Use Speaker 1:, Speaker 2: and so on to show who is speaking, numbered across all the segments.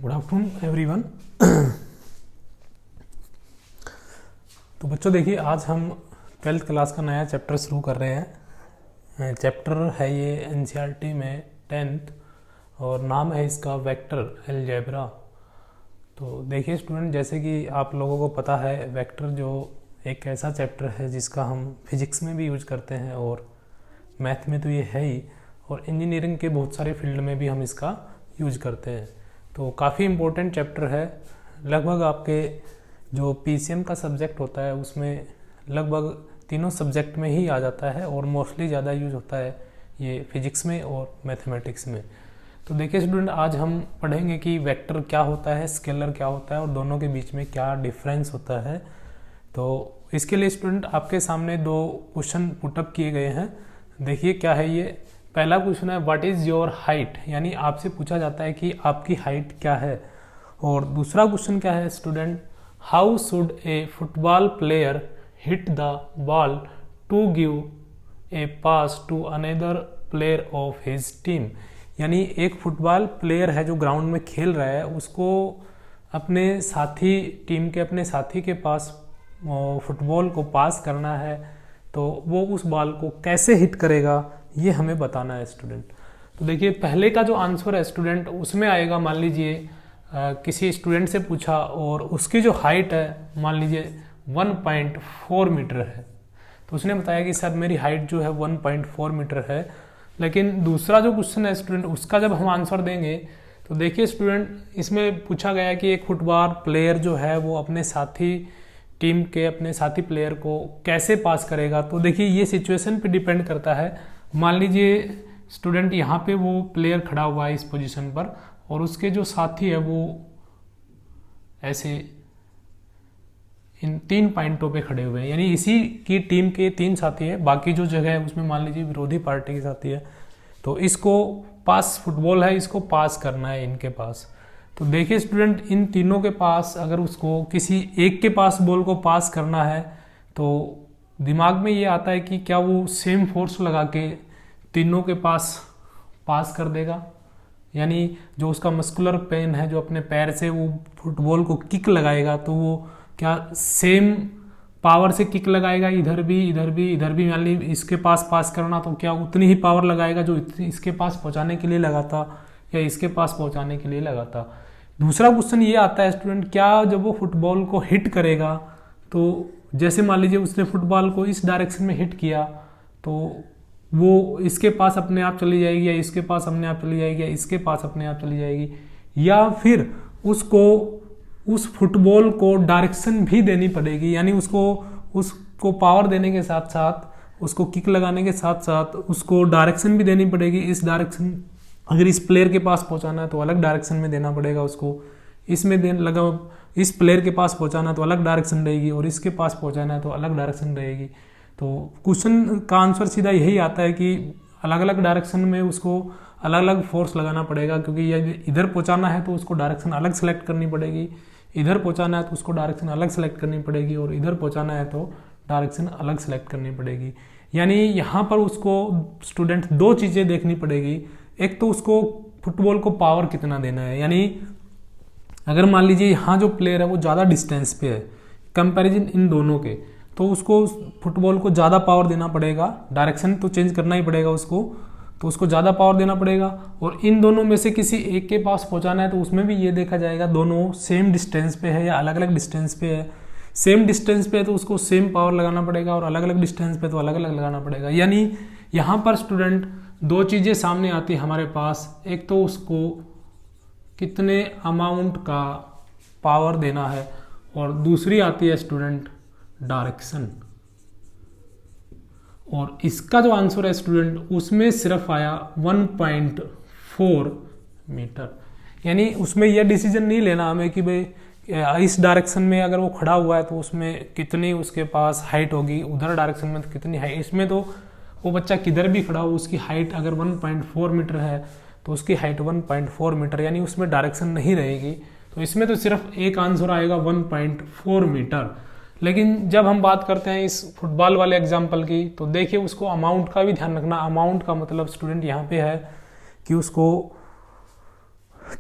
Speaker 1: Good afternoon everyone. तो बच्चों देखिए, आज हम 12th क्लास का नया चैप्टर शुरू कर रहे हैं। चैप्टर है ये एनसीईआरटी में 10th और नाम है इसका वेक्टर अलजेब्रा। तो देखिए स्टूडेंट, जैसे कि आप लोगों को पता है, वेक्टर जो एक ऐसा चैप्टर है जिसका हम फिजिक्स में भी यूज करते हैं और मैथ में तो ये है ही, और इंजीनियरिंग के बहुत सारे फील्ड में भी हम इसका यूज करते हैं। तो काफ़ी इम्पोर्टेंट चैप्टर है। लगभग आपके जो पीसीएम का सब्जेक्ट होता है उसमें लगभग तीनों सब्जेक्ट में ही आ जाता है और मोस्टली ज़्यादा यूज होता है ये फिजिक्स में और मैथमेटिक्स में। तो देखिए स्टूडेंट, आज हम पढ़ेंगे कि वेक्टर क्या होता है, स्केलर क्या होता है और दोनों के बीच में क्या डिफरेंस होता है। तो इसके लिए स्टूडेंट आपके सामने दो क्वेश्चन पुटअप किए गए हैं। देखिए क्या है ये। पहला क्वेश्चन है व्हाट इज़ योर हाइट, यानी आपसे पूछा जाता है कि आपकी हाइट क्या है। और दूसरा क्वेश्चन क्या है student, how should a football player hit the ball to give a pass to another player of his team. यानी एक फुटबॉल प्लेयर है जो ग्राउंड में खेल रहा है, उसको अपने साथी टीम के अपने साथी के पास फुटबॉल को पास करना है, तो वो उस बॉल को कैसे हिट करेगा ये हमें बताना है स्टूडेंट। तो देखिए पहले का जो आंसर है स्टूडेंट, उसमें आएगा, मान लीजिए किसी स्टूडेंट से पूछा और उसकी जो हाइट है मान लीजिए 1.4 मीटर है, तो उसने बताया कि सर मेरी हाइट जो है 1.4 मीटर है। लेकिन दूसरा जो क्वेश्चन है स्टूडेंट, उसका जब हम आंसर देंगे तो देखिए स्टूडेंट, इसमें पूछा गया कि एक फुटबॉल प्लेयर जो है वो अपने साथी टीम के अपने साथी प्लेयर को कैसे पास करेगा। तो देखिए ये सिचुएशन पे डिपेंड करता है। मान लीजिए स्टूडेंट यहाँ पे वो प्लेयर खड़ा हुआ है इस पोजीशन पर और उसके जो साथी है वो ऐसे इन 3 पॉइंटों पे खड़े हुए हैं, यानी इसी की टीम के 3 साथी है, बाकी जो जगह है उसमें मान लीजिए विरोधी पार्टी के साथी है। तो इसको पास फुटबॉल है, इसको पास करना है इनके पास। तो देखिए स्टूडेंट, इन तीनों के पास अगर उसको किसी एक के पास बॉल को पास करना है तो दिमाग में ये आता है कि क्या वो सेम फोर्स लगा के तीनों के पास कर देगा। यानी जो उसका मस्कुलर पेन है, जो अपने पैर से वो फुटबॉल को किक लगाएगा, तो वो क्या सेम पावर से किक लगाएगा, इधर भी इधर भी इधर भी। मान लीजिए इसके पास करना, तो क्या उतनी ही पावर लगाएगा जो इसके पास पहुंचाने के लिए लगाता या इसके पास पहुंचाने के लिए लगाता। दूसरा क्वेश्चन ये आता है स्टूडेंट, क्या जब वो फुटबॉल को हिट करेगा, तो जैसे मान लीजिए उसने फुटबॉल को इस डायरेक्शन में हिट किया, तो वो इसके पास अपने आप चली जाएगी या इसके पास अपने आप चली जाएगी या इसके पास अपने आप चली जाएगी, या फिर उसको उस फुटबॉल को डायरेक्शन भी देनी पड़ेगी। यानी उसको पावर देने के साथ साथ, उसको किक लगाने के साथ साथ उसको डायरेक्शन भी देनी पड़ेगी। इस डायरेक्शन, अगर इस प्लेयर के पास पहुंचाना है तो अलग डायरेक्शन में देना पड़ेगा उसको, इसमें इस प्लेयर के पास पहुंचाना है तो अलग डायरेक्शन रहेगी और इसके पास पहुंचाना है तो अलग डायरेक्शन रहेगी। तो क्वेश्चन का आंसर सीधा यही आता है कि अलग अलग डायरेक्शन में उसको अलग अलग फोर्स लगाना पड़ेगा, क्योंकि ये इधर पहुंचाना है तो उसको डायरेक्शन अलग सेलेक्ट करनी पड़ेगी, इधर पहुंचाना है तो उसको डायरेक्शन अलग सेलेक्ट करनी पड़ेगी और इधर पहुंचाना है तो डायरेक्शन अलग सेलेक्ट करनी पड़ेगी। यानी यहाँ पर उसको स्टूडेंट 2 चीज़ें देखनी पड़ेगी। एक तो उसको फुटबॉल को पावर कितना देना है, यानी अगर मान लीजिए यहाँ जो प्लेयर है वो ज़्यादा डिस्टेंस पे है कंपैरिजन इन दोनों के, तो उसको फुटबॉल को ज़्यादा पावर देना पड़ेगा, डायरेक्शन तो चेंज करना ही पड़ेगा उसको, तो उसको ज़्यादा पावर देना पड़ेगा। और इन दोनों में से किसी एक के पास पहुँचाना है तो उसमें भी ये देखा जाएगा दोनों सेम डिस्टेंस पे है या अलग अलग डिस्टेंस पे है। सेम डिस्टेंस पे है तो उसको सेम पावर लगाना पड़ेगा और अलग अलग डिस्टेंस पे तो अलग अलग लगाना पड़ेगा। यानी यहाँ पर स्टूडेंट 2 चीज़ें सामने आती है हमारे पास। एक तो उसको कितने अमाउंट का पावर देना है और दूसरी आती है स्टूडेंट डायरेक्शन। और इसका जो आंसर है स्टूडेंट, उसमें सिर्फ आया 1.4 मीटर। यानी उसमें यह डिसीजन नहीं लेना हमें कि भाई इस डायरेक्शन में अगर वो खड़ा हुआ है तो उसमें कितनी उसके पास हाइट होगी, उधर डायरेक्शन में तो कितनी हाइट। इसमें तो वो बच्चा किधर भी खड़ा हो, उसकी हाइट अगर 1.4 मीटर है तो उसकी हाइट 1.4 मीटर, यानी उसमें डायरेक्शन नहीं रहेगी। तो इसमें तो सिर्फ एक आंसर आएगा 1.4 मीटर। लेकिन जब हम बात करते हैं इस फुटबॉल वाले एग्जाम्पल की, तो देखिए उसको अमाउंट का भी ध्यान रखना। अमाउंट का मतलब स्टूडेंट यहाँ पे है कि उसको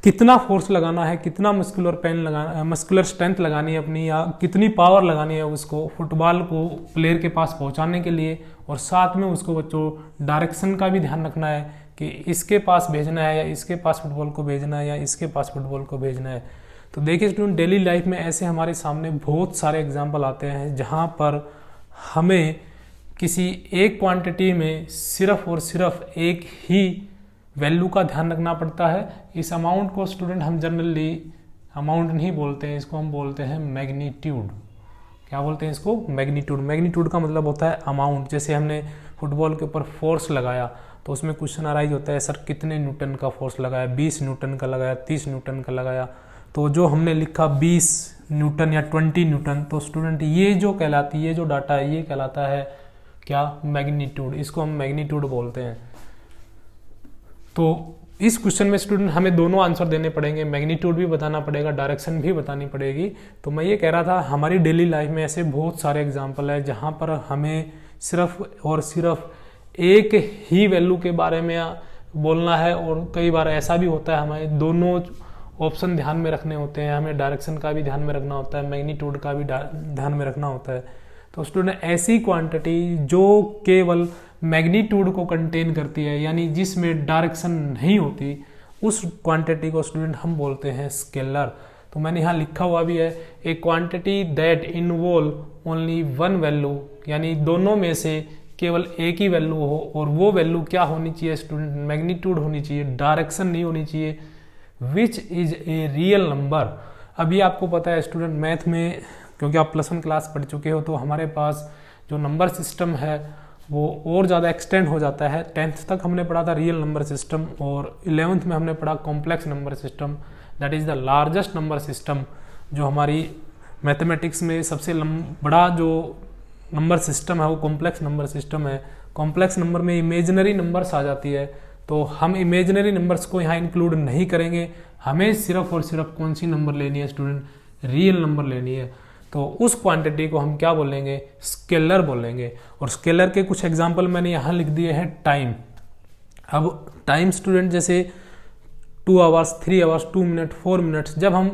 Speaker 1: कितना फोर्स लगाना है, कितना मस्कुलर स्ट्रेंथ लगानी है अपनी, या कितनी पावर लगानी है उसको फुटबॉल को प्लेयर के पास पहुंचाने के लिए। और साथ में उसको बच्चों डायरेक्शन का भी ध्यान रखना है कि इसके पास भेजना है या इसके पास फुटबॉल को भेजना है या इसके पास फुटबॉल को भेजना है। तो देखिए स्टूडेंट, डेली लाइफ में ऐसे हमारे सामने बहुत सारे एग्जाम्पल आते हैं जहाँ पर हमें किसी एक क्वांटिटी में सिर्फ और सिर्फ एक ही वैल्यू का ध्यान रखना पड़ता है। इस अमाउंट को स्टूडेंट हम जनरली अमाउंट नहीं बोलते हैं, इसको हम बोलते हैं मैग्नीट्यूड। क्या बोलते हैं इसको? मैग्नीट्यूड। मैग्नीट्यूड का मतलब होता है अमाउंट। जैसे हमने फुटबॉल के ऊपर फोर्स लगाया तो उसमें क्वेश्चन अराइज होता है, सर कितने न्यूटन का फोर्स लगाया, 20 न्यूटन का लगाया, 30 न्यूटन का लगाया। तो जो हमने लिखा 20 न्यूटन या 20 न्यूटन, तो स्टूडेंट ये जो कहलाती है, ये जो डाटा है, ये कहलाता है क्या? मैग्नीट्यूड। इसको हम मैग्नीट्यूड बोलते हैं। तो इस क्वेश्चन में स्टूडेंट हमें दोनों आंसर देने पड़ेंगे, मैग्नीट्यूड भी बताना पड़ेगा, डायरेक्शन भी बतानी पड़ेगी। तो मैं ये कह रहा था, हमारी डेली लाइफ में ऐसे बहुत सारे एग्जाम्पल है जहाँ पर हमें सिर्फ और सिर्फ एक ही वैल्यू के बारे में बोलना है, और कई बार ऐसा भी होता है हमें दोनों ऑप्शन ध्यान में रखने होते हैं, हमें डायरेक्शन का भी ध्यान में रखना होता है, मैग्नीट्यूड का भी ध्यान में रखना होता है। तो स्टूडेंट ऐसी क्वांटिटी जो केवल मैग्नीट्यूड को कंटेन करती है, यानी जिसमें डायरेक्शन नहीं होती, उस क्वांटिटी को स्टूडेंट हम बोलते हैं स्केलर। तो मैंने यहाँ लिखा हुआ भी है, ए quantity that involve only one value, यानी दोनों में से केवल एक ही वैल्यू हो, और वो वैल्यू क्या होनी चाहिए स्टूडेंट? मैग्नीट्यूड होनी चाहिए, डायरेक्शन नहीं होनी चाहिए। Which is a real number. अभी आपको पता है स्टूडेंट, मैथ में क्योंकि आप +1 क्लास पढ़ चुके हो, तो हमारे पास जो नंबर सिस्टम है वो और ज़्यादा एक्सटेंड हो जाता है। 10th तक हमने पढ़ा था रियल नंबर सिस्टम, और 11th में हमने पढ़ा complex number system, that is the largest number system. जो हमारी मैथमेटिक्स में सबसे बड़ा जो नंबर सिस्टम है वो कॉम्प्लेक्स नंबर सिस्टम है। कॉम्प्लेक्स नंबर में इमेजिनरी नंबर्स आ जाती है, तो हम इमेजिनरी नंबर्स को यहाँ इंक्लूड नहीं करेंगे। हमें सिर्फ और सिर्फ कौन सी नंबर लेनी है स्टूडेंट? रियल नंबर लेनी है। तो उस क्वांटिटी को हम क्या बोलेंगे? स्केलर बोलेंगे। और स्केलर के कुछ एग्जांपल मैंने यहाँ लिख दिए हैं। टाइम। अब टाइम स्टूडेंट जैसे 2 आवर्स, 3 आवर्स, 2 मिनट, 4 मिनट्स, जब हम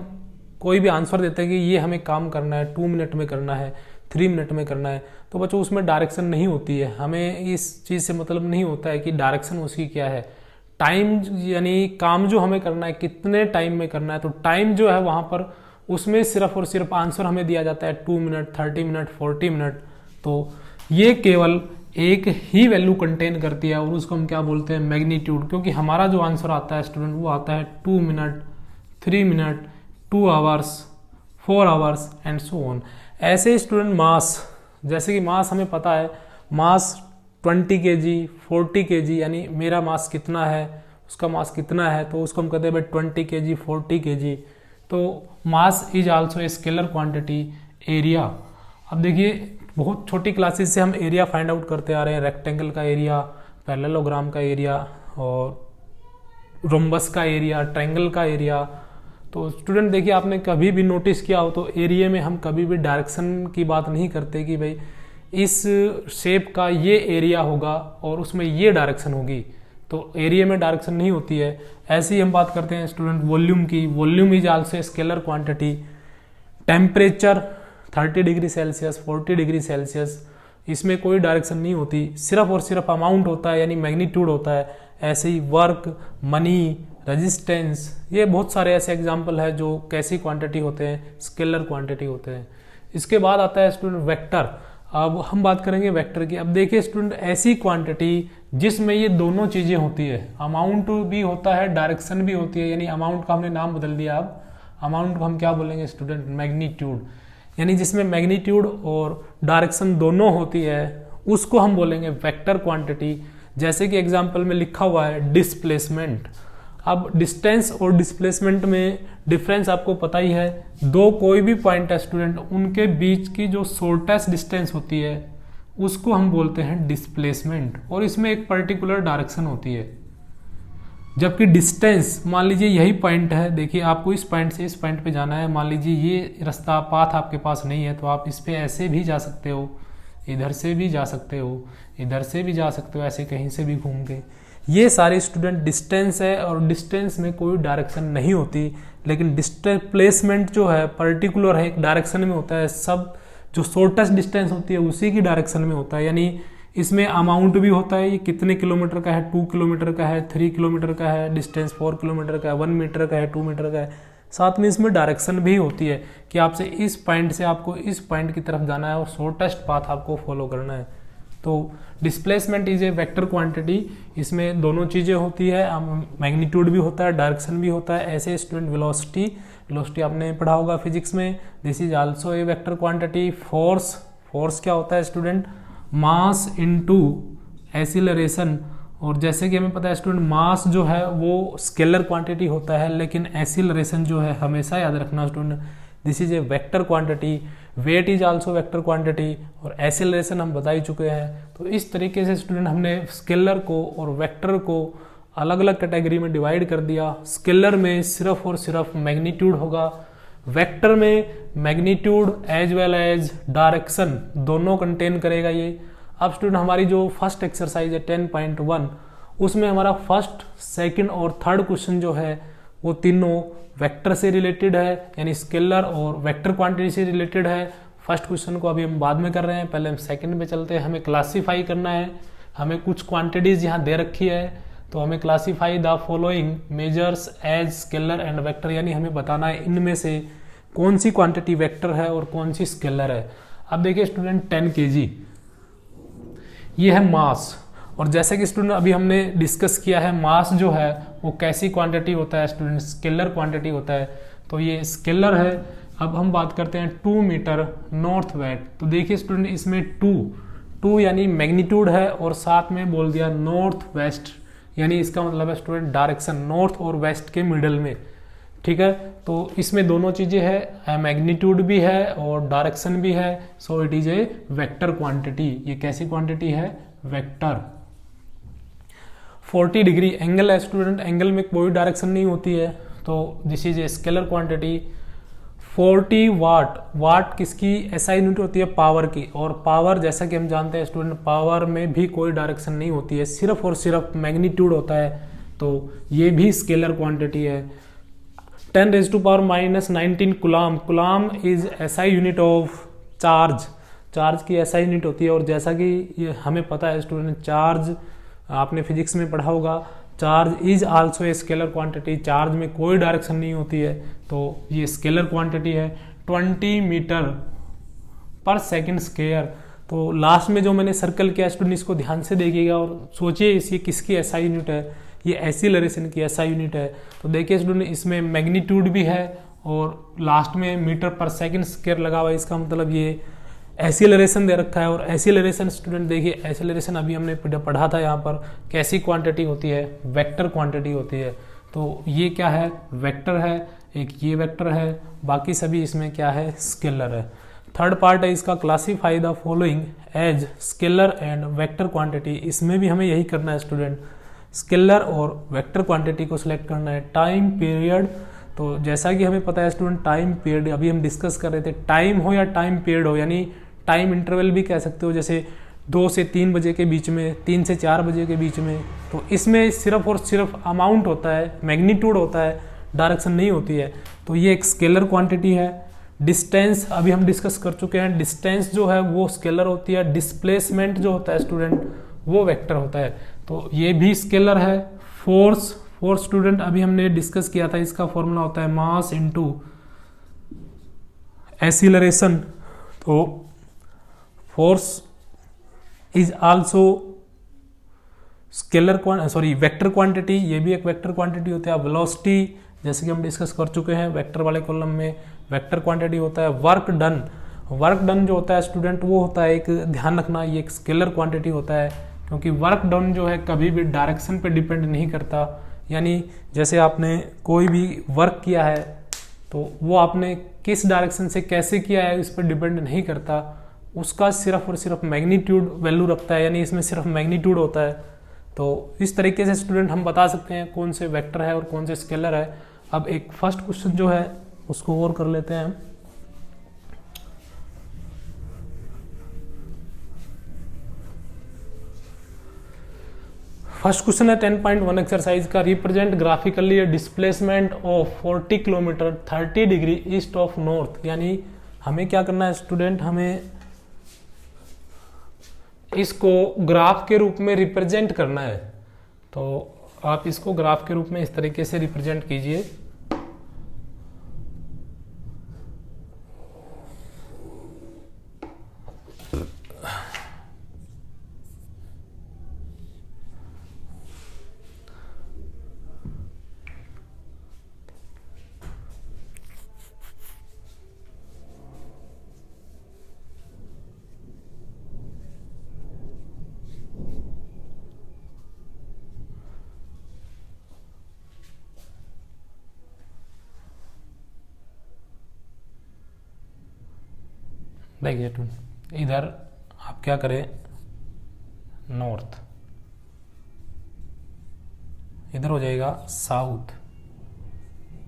Speaker 1: कोई भी आंसर देते हैं कि ये हमें काम करना है, 2 मिनट में करना है, 3 मिनट में करना है, तो बच्चों उसमें डायरेक्शन नहीं होती है। हमें इस चीज़ से मतलब नहीं होता है कि डायरेक्शन उसकी क्या है। टाइम यानी काम जो हमें करना है, कितने टाइम में करना है, तो टाइम जो है वहाँ पर उसमें सिर्फ और सिर्फ आंसर हमें दिया जाता है 2 मिनट, 30 मिनट, 40 मिनट। तो ये केवल एक ही वैल्यू कंटेन करती है, और उसको हम क्या बोलते हैं? मैग्नीट्यूड। क्योंकि हमारा जो आंसर आता है स्टूडेंट वो आता है 2 minute, 3 minute, 2 hours, 4 hours and so on. ऐसे स्टूडेंट मास, जैसे कि मास हमें पता है, मास 20 kg, 40 kg, यानी मेरा मास कितना है, उसका मास कितना है, तो उसको हम कहते हैं भाई 20 kg, 40 kg। तो mass is also a scalar quantity. Area, अब देखिए बहुत छोटी क्लासेस से हम एरिया फाइंड आउट करते आ रहे हैं। रेक्टेंगल का एरिया, पैरेललोग्राम का एरिया, और रोम्बस का एरिया, ट्रायंगल का एरिया। तो स्टूडेंट देखिए, आपने कभी भी नोटिस किया हो तो एरिया में हम कभी भी डायरेक्शन की बात नहीं करते कि भाई इस शेप का ये एरिया होगा और उसमें ये डायरेक्शन होगी, तो एरिया में डायरेक्शन नहीं होती है। ऐसे ही हम बात करते हैं स्टूडेंट वॉल्यूम की। Volume is also a scalar quantity. Temperature 30 degree Celsius, 40 degree Celsius, इसमें कोई डायरेक्शन नहीं होती, सिर्फ और सिर्फ अमाउंट होता है, यानी मैग्नीट्यूड होता है। ऐसे ही वर्क, मनी, रेजिस्टेंस, ये बहुत सारे ऐसे एग्जाम्पल है जो कैसी क्वांटिटी होते हैं? स्केलर क्वांटिटी होते हैं। इसके बाद आता है स्टूडेंट वेक्टर। अब हम बात करेंगे वेक्टर की। अब देखिए स्टूडेंट, ऐसी क्वांटिटी जिसमें ये दोनों चीजें होती है, अमाउंट भी होता है, डायरेक्शन भी होती है। यानी अमाउंट का हमने नाम बदल दिया, अब अमाउंट को हम क्या बोलेंगे स्टूडेंट? मैग्नीट्यूड। यानी जिसमें मैग्नीट्यूड और डायरेक्शन दोनों होती है उसको हम बोलेंगे वेक्टर क्वांटिटी। जैसे कि एग्जाम्पल में लिखा हुआ है डिस्प्लेसमेंट। अब डिस्टेंस और डिस्प्लेसमेंट में डिफरेंस आपको पता ही है। दो कोई भी पॉइंट है स्टूडेंट, उनके बीच की जो शॉर्टेस्ट डिस्टेंस होती है उसको हम बोलते हैं डिस्प्लेसमेंट, और इसमें एक पर्टिकुलर डायरेक्शन होती है। जबकि डिस्टेंस, मान लीजिए यही पॉइंट है, देखिए आपको इस पॉइंट से इस पॉइंट पे जाना है, मान लीजिए ये रास्ता पाथ आपके पास नहीं है, तो आप इस पे ऐसे भी जा सकते हो, इधर से भी जा सकते हो, इधर से भी जा सकते हो, ऐसे कहीं से भी घूम के। ये सारे स्टूडेंट डिस्टेंस है, और डिस्टेंस में कोई डायरेक्शन नहीं होती, लेकिन डिस्प्लेसमेंट जो है पर्टिकुलर है, एक डायरेक्शन में होता है। सब जो शॉर्टेस्ट डिस्टेंस होती है उसी की डायरेक्शन में होता है, यानी इसमें अमाउंट भी होता है, ये कितने किलोमीटर का है, 2 किलोमीटर का है, 3 किलोमीटर का है डिस्टेंस, 4 किलोमीटर का है, 1 मीटर का है, 2 मीटर का है। साथ में इसमें डायरेक्शन भी होती है कि आपसे इस पॉइंट से आपको इस पॉइंट की तरफ जाना है और शॉर्टेस्ट पाथ आपको फॉलो करना है। तो displacement is a vector quantity, इसमें दोनों चीज़ें होती है, मैग्नीट्यूड भी होता है, डायरेक्शन भी होता है। ऐसे स्टूडेंट वेलोसिटी आपने पढ़ा होगा फिजिक्स में, this is also a vector quantity. Force क्या होता है स्टूडेंट, मास इनटू एक्सीलरेशन। और जैसे कि हमें पता है स्टूडेंट, मास जो है वो स्केलर क्वांटिटी होता है, लेकिन एक्सीलरेशन जो है हमेशा याद रखना student, this is a vector quantity. Weight is also vector quantity, और एक्सीलरेशन हम बता ही चुके हैं। तो इस तरीके से स्टूडेंट हमने स्केलर को और वेक्टर को अलग अलग कैटेगरी में डिवाइड कर दिया। स्केलर में सिर्फ और सिर्फ मैग्नीट्यूड होगा, वेक्टर में magnitude as well as direction दोनों कंटेन करेगा ये। अब स्टूडेंट हमारी जो फर्स्ट एक्सरसाइज है 10.1, उसमें हमारा फर्स्ट, सेकंड और थर्ड क्वेश्चन जो है वो तीनों वेक्टर से रिलेटेड है, यानी स्केलर और वेक्टर क्वांटिटी से रिलेटेड है। फर्स्ट क्वेश्चन को अभी हम बाद में कर रहे हैं, पहले हम सेकंड में चलते हैं। हमें क्लासीफाई करना है, हमें कुछ क्वांटिटीज यहाँ दे रखी है, तो हमें classify the following measures as scalar and vector, यानी हमें बताना है इनमें से कौन सी क्वांटिटी वेक्टर है और कौन सी स्केलर है। अब देखिए स्टूडेंट 10 kg ये है मास, और जैसे कि स्टूडेंट अभी हमने डिस्कस किया है, मास जो है वो कैसी क्वांटिटी होता है स्टूडेंट, स्केलर क्वांटिटी होता है। तो ये स्केलर है। अब हम बात करते हैं 2 मीटर नॉर्थ वेस्ट। तो देखिए स्टूडेंट इसमें 2 यानी मैग्नीट्यूड है, और साथ में बोल दिया नॉर्थ वेस्ट, यानी इसका मतलब है स्टूडेंट डायरेक्शन नॉर्थ और वेस्ट के मिडल में। ठीक है, तो इसमें दोनों चीजें है, मैग्नीट्यूड भी है और डायरेक्शन भी है। So it is a vector quantity. ये कैसी क्वांटिटी है, वेक्टर। 40 डिग्री एंगल है स्टूडेंट, एंगल में कोई डायरेक्शन नहीं होती है, तो this is a scalar quantity. 40 वाट, वाट किसकी एसआई यूनिट होती है, पावर की, और पावर जैसा कि हम जानते हैं स्टूडेंट, पावर में भी कोई डायरेक्शन नहीं होती है, सिर्फ और सिर्फ मैग्नीट्यूड होता है, तो ये भी स्केलर क्वांटिटी है। 10⁻⁻19 कुलाम, कुलाम is SI unit of charge, charge की एसआई यूनिट होती है। और जैसा कि ये हमें पता है स्टूडेंट, चार्ज आपने फिजिक्स में पढ़ा होगा, charge is also a scalar quantity, charge में कोई डायरेक्शन नहीं होती है, तो ये स्केलर क्वांटिटी है। 20 मीटर पर सेकंड स्क्वायर, तो लास्ट में जो मैंने सर्कल किया स्टूडेंट, इसको ध्यान से देखिएगा और सोचिए इसी किसकी एसआई यूनिट है, ये एक्सीलरेशन की एसआई यूनिट है। तो देखिए स्टूडेंट इसमें मैग्नीट्यूड भी है और लास्ट में मीटर पर सेकंड स्क्वायर लगा हुआ है, इसका मतलब ये एक्सीलरेशन दे रखा है। और एक्सीलरेशन स्टूडेंट देखिए, एक्सीलरेशन अभी हमने पढ़ा था यहाँ पर, कैसी क्वांटिटी होती है, वेक्टर क्वांटिटी होती है। तो ये क्या है, वेक्टर है, एक ये वेक्टर है, बाकी सभी इसमें क्या है, स्केलर है। थर्ड पार्ट है इसका, classify the following as scalar and vector quantity. इसमें भी हमें यही करना है स्टूडेंट, स्केलर और वेक्टर क्वांटिटी को सिलेक्ट करना है। टाइम पीरियड, तो जैसा कि हमें पता है स्टूडेंट, टाइम पीरियड अभी हम डिस्कस कर रहे थे, टाइम हो या टाइम पीरियड हो, यानी टाइम इंटरवल भी कह सकते हो, जैसे 2 से 3 बजे के बीच में, 3 से 4 बजे के बीच में। तो इसमें सिर्फ और सिर्फ अमाउंट होता है, मैग्नीट्यूड होता है, डायरेक्शन नहीं होती है, तो ये एक स्केलर क्वांटिटी है। डिस्टेंस अभी हम डिस्कस कर चुके हैं, डिस्टेंस जो है वो स्केलर होती है, डिस्प्लेसमेंट जो होता है स्टूडेंट वो वेक्टर होता है, तो ये भी स्केलर है। फोर्स, फोर्स स्टूडेंट अभी हमने डिस्कस किया था, इसका फॉर्मूला होता है मास इनटू एक्सीलरेशन। तो force is also scalar vector quantity, ये भी एक वेक्टर क्वांटिटी होता है। वेलोसिटी जैसे कि हम डिस्कस कर चुके हैं, वेक्टर वाले कॉलम में वेक्टर क्वांटिटी होता है। वर्क डन, वर्क डन जो होता है स्टूडेंट वो होता है, एक ध्यान रखना, ये एक स्केलर क्वांटिटी होता है, क्योंकि वर्क डन जो है कभी भी डायरेक्शन पे डिपेंड नहीं करता, यानी जैसे आपने कोई भी वर्क किया है तो वो आपने किस डायरेक्शन से कैसे किया है इस पर डिपेंड नहीं करता, उसका सिर्फ और सिर्फ मैग्नीट्यूड वैल्यू रखता है, यानी इसमें सिर्फ मैग्नीट्यूड होता है। तो इस तरीके से स्टूडेंट हम बता सकते हैं कौन से वेक्टर है और कौन से स्केलर है। अब एक फर्स्ट क्वेश्चन जो है उसको और कर लेते हैं। फर्स्ट क्वेश्चन है 10.1 एक्सरसाइज का, represent graphically A displacement of 40 kilometre 30 degree east of north. यानी हमें क्या करना है स्टूडेंट, हमें इसको ग्राफ के रूप में रिप्रेजेंट करना है। तो आप इसको ग्राफ के रूप में इस तरीके से रिप्रेजेंट कीजिए। देखिए इधर आप क्या करें, नॉर्थ, इधर हो जाएगा साउथ,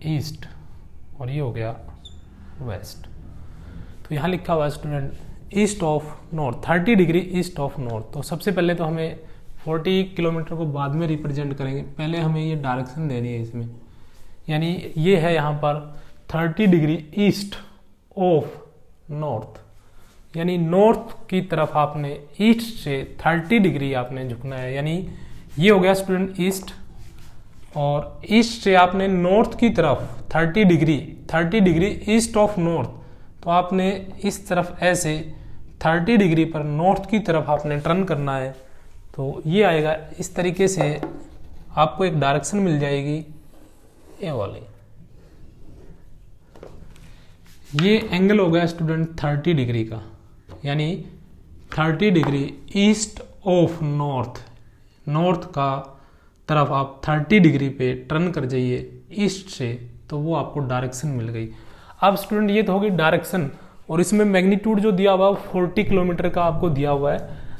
Speaker 1: ईस्ट, और ये हो गया वेस्ट। तो यहाँ लिखा हुआ है student east of north, 30 degree east of north. तो सबसे पहले तो हमें 40 किलोमीटर को बाद में रिप्रेजेंट करेंगे, पहले हमें ये डायरेक्शन देनी है इसमें। यानी ये है यहाँ पर 30 डिग्री ईस्ट ऑफ नॉर्थ, यानी नॉर्थ की तरफ आपने ईस्ट से 30 डिग्री आपने झुकना है। यानी ये हो गया स्टूडेंट ईस्ट, और ईस्ट से आपने नॉर्थ की तरफ 30 डिग्री ईस्ट ऑफ नॉर्थ। तो आपने इस तरफ ऐसे 30 डिग्री पर नॉर्थ की तरफ आपने टर्न करना है। तो ये आएगा इस तरीके से, आपको एक डायरेक्शन मिल जाएगी ये वाली। ये एंगल हो गया स्टूडेंट 30 डिग्री का, यानी 30 degree east of north, north का तरफ आप 30 डिग्री पे टर्न कर जाइए ईस्ट से, तो वो आपको डायरेक्शन मिल गई। अब स्टूडेंट ये तो होगी डायरेक्शन, और इसमें मैग्नीट्यूड जो दिया हुआ है 40 किलोमीटर का आपको दिया हुआ है।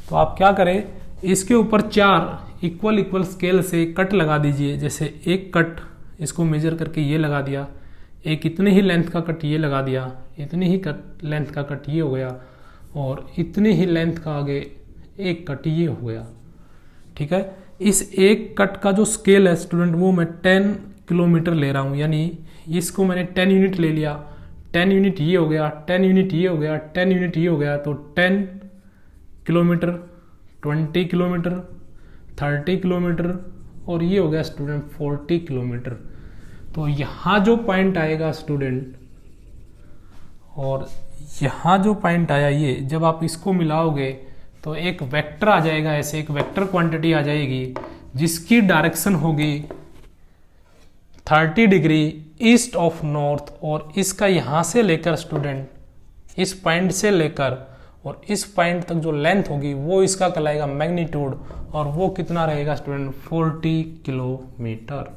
Speaker 1: तो आप क्या करें, इसके ऊपर 4 इक्वल स्केल से कट लगा दीजिए। जैसे एक कट इसको मेजर करके ये लगा दिया, एक इतने ही लेंथ का कट ये लगा दिया, इतनी ही कट लेंथ का कट ये हो गया, और इतने ही लेंथ का आगे एक कट ये हो गया। ठीक है, इस एक कट का जो स्केल है स्टूडेंट वो मैं 10 किलोमीटर ले रहा हूँ। यानी इसको मैंने 10 यूनिट ले लिया, 10 यूनिट ये हो गया, 10 यूनिट ये हो गया, 10 यूनिट ये हो गया। तो 10 किलोमीटर, 20 किलोमीटर, 30 किलोमीटर, और ये हो गया स्टूडेंट 40 किलोमीटर। तो यहाँ जो पॉइंट आएगा स्टूडेंट, और यहाँ जो पॉइंट आया ये, जब आप इसको मिलाओगे तो एक वेक्टर आ जाएगा, ऐसे एक वेक्टर क्वांटिटी आ जाएगी जिसकी डायरेक्शन होगी 30 डिग्री ईस्ट ऑफ नॉर्थ। और इसका यहाँ से लेकर स्टूडेंट इस पॉइंट से लेकर और इस पॉइंट तक जो लेंथ होगी वो इसका कहलाएगा मैग्नीट्यूड, और वो कितना रहेगा स्टूडेंट 40 किलोमीटर।